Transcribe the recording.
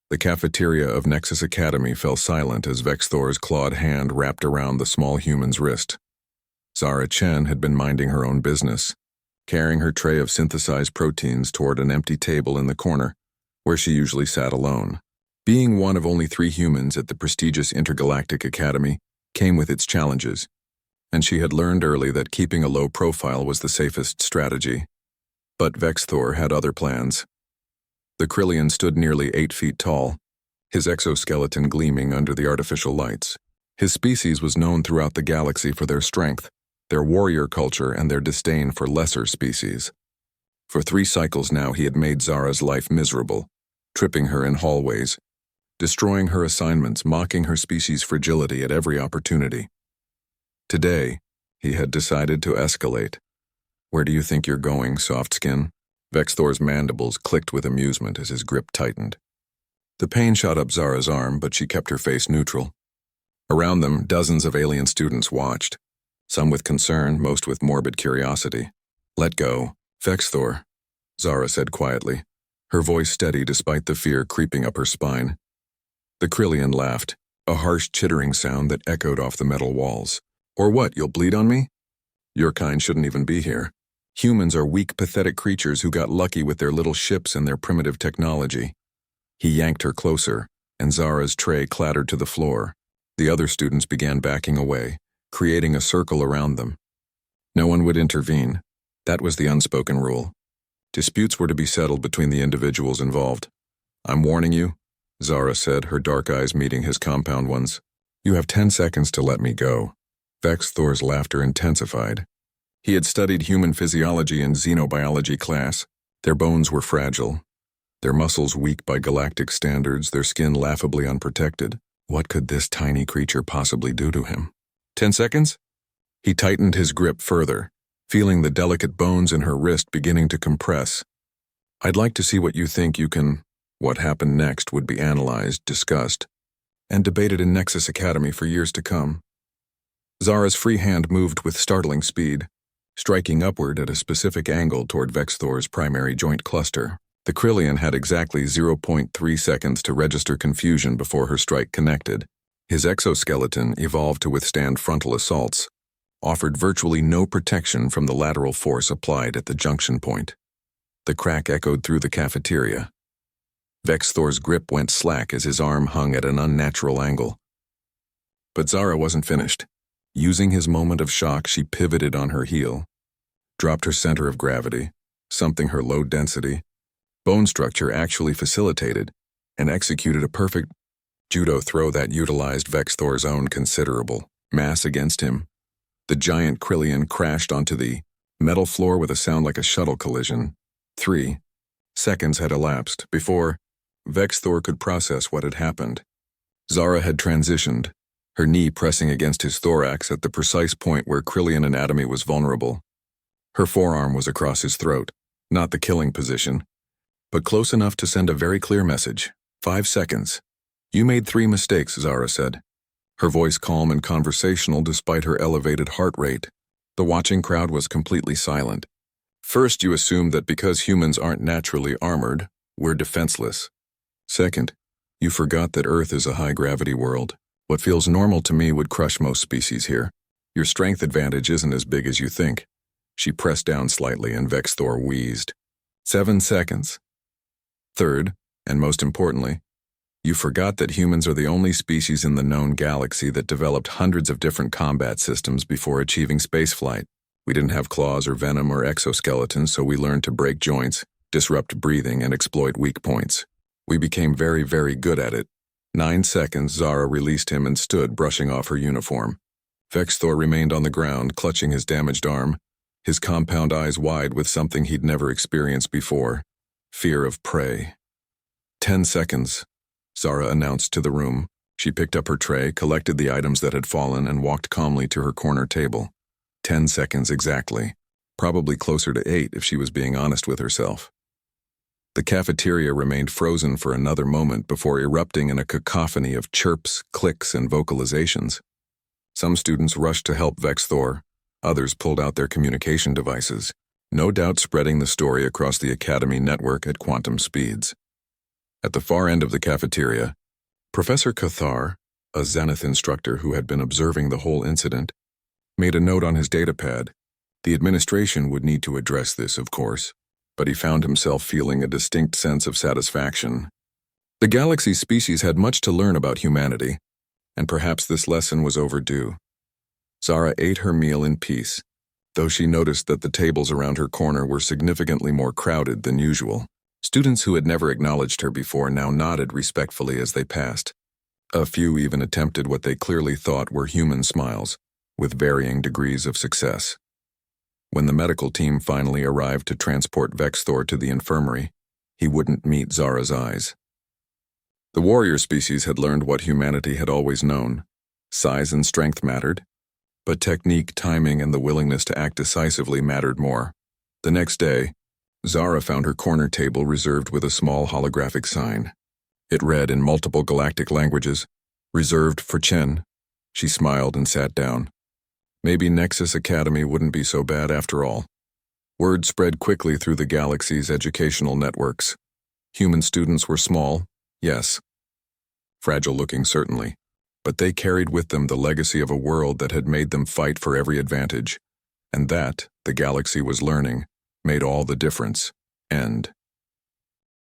The cafeteria of Nexus Academy fell silent as Vexthor's clawed hand wrapped around the small human's wrist. Zara Chen had been minding her own business, carrying her tray of synthesized proteins toward an empty table in the corner, where she usually sat alone. Being one of only 3 humans at the prestigious Intergalactic Academy came with its challenges, and she had learned early that keeping a low profile was the safest strategy. But Vexthor had other plans. The Krillian stood nearly 8 feet tall, his exoskeleton gleaming under the artificial lights. His species was known throughout the galaxy for their strength, their warrior culture, and their disdain for lesser species. For 3 cycles now he had made Zara's life miserable, tripping her in hallways, destroying her assignments, mocking her species' fragility at every opportunity. Today, he had decided to escalate. "Where do you think you're going, Softskin?" Vexthor's mandibles clicked with amusement as his grip tightened. The pain shot up Zara's arm, but she kept her face neutral. Around them, dozens of alien students watched, some with concern, most with morbid curiosity. "Let go, Vexthor," Zara said quietly, her voice steady despite the fear creeping up her spine. The Krillian laughed, a harsh chittering sound that echoed off the metal walls. "Or what, you'll bleed on me? Your kind shouldn't even be here. Humans are weak, pathetic creatures who got lucky with their little ships and their primitive technology." He yanked her closer, and Zara's tray clattered to the floor. The other students began backing away, creating a circle around them. No one would intervene. That was the unspoken rule. Disputes were to be settled between the individuals involved. "I'm warning you," Zara said, her dark eyes meeting his compound ones. "You have 10 seconds to let me go." Vexthor's laughter intensified. He had studied human physiology in xenobiology class. Their bones were fragile, their muscles weak by galactic standards, their skin laughably unprotected. What could this tiny creature possibly do to him? 10 seconds? He tightened his grip further, feeling the delicate bones in her wrist beginning to compress. "I'd like to see what you think you can." What happened next would be analyzed, discussed, and debated in Nexus Academy for years to come. Zara's free hand moved with startling speed, striking upward at a specific angle toward Vexthor's primary joint cluster. The Krillian had exactly 0.3 seconds to register confusion before her strike connected. His exoskeleton, evolved to withstand frontal assaults, offered virtually no protection from the lateral force applied at the junction point. The crack echoed through the cafeteria. Vexthor's grip went slack as his arm hung at an unnatural angle. But Zara wasn't finished. Using his moment of shock, she pivoted on her heel, dropped her center of gravity, something her low density bone structure actually facilitated, and executed a perfect judo throw that utilized Vexthor's own considerable mass against him. The giant Krillian crashed onto the metal floor with a sound like a shuttle collision. 3 seconds had elapsed before Vexthor could process what had happened. Zara had transitioned, her knee pressing against his thorax at the precise point where Krillian anatomy was vulnerable. Her forearm was across his throat, not the killing position, but close enough to send a very clear message. 5 seconds. "You made 3 mistakes," Zara said, her voice calm and conversational despite her elevated heart rate. The watching crowd was completely silent. "First, you assumed that because humans aren't naturally armored, we're defenseless. Second, you forgot that Earth is a high-gravity world. What feels normal to me would crush most species here. Your strength advantage isn't as big as you think." She pressed down slightly and Vexthor wheezed. 7 seconds. "Third, and most importantly, you forgot that humans are the only species in the known galaxy that developed hundreds of different combat systems before achieving spaceflight. We didn't have claws or venom or exoskeletons, so we learned to break joints, disrupt breathing, and exploit weak points. We became very, very good at it." 9 seconds. Zara released him and stood, brushing off her uniform. Vexthor remained on the ground, clutching his damaged arm, his compound eyes wide with something he'd never experienced before: fear of prey. 10 seconds, Zara announced to the room. She picked up her tray, collected the items that had fallen, and walked calmly to her corner table. 10 seconds exactly. Probably closer to 8 if she was being honest with herself. The cafeteria remained frozen for another moment before erupting in a cacophony of chirps, clicks, and vocalizations. Some students rushed to help Vexthor. Others pulled out their communication devices, no doubt spreading the story across the Academy network at quantum speeds. At the far end of the cafeteria, Professor Cathar, a Zenith instructor who had been observing the whole incident, made a note on his datapad. The administration would need to address this, of course, but he found himself feeling a distinct sense of satisfaction. The galaxy's species had much to learn about humanity, and perhaps this lesson was overdue. Zara ate her meal in peace, though she noticed that the tables around her corner were significantly more crowded than usual. Students who had never acknowledged her before now nodded respectfully as they passed. A few even attempted what they clearly thought were human smiles, with varying degrees of success. When the medical team finally arrived to transport Vexthor to the infirmary, he wouldn't meet Zara's eyes. The warrior species had learned what humanity had always known. Size and strength mattered, but technique, timing, and the willingness to act decisively mattered more. The next day, Zara found her corner table reserved with a small holographic sign. It read in multiple galactic languages, "Reserved for Chen." She smiled and sat down. Maybe Nexus Academy wouldn't be so bad after all. Word spread quickly through the galaxy's educational networks. Human students were small, yes. Fragile-looking, certainly. But they carried with them the legacy of a world that had made them fight for every advantage. And that, the galaxy was learning, made all the difference. End.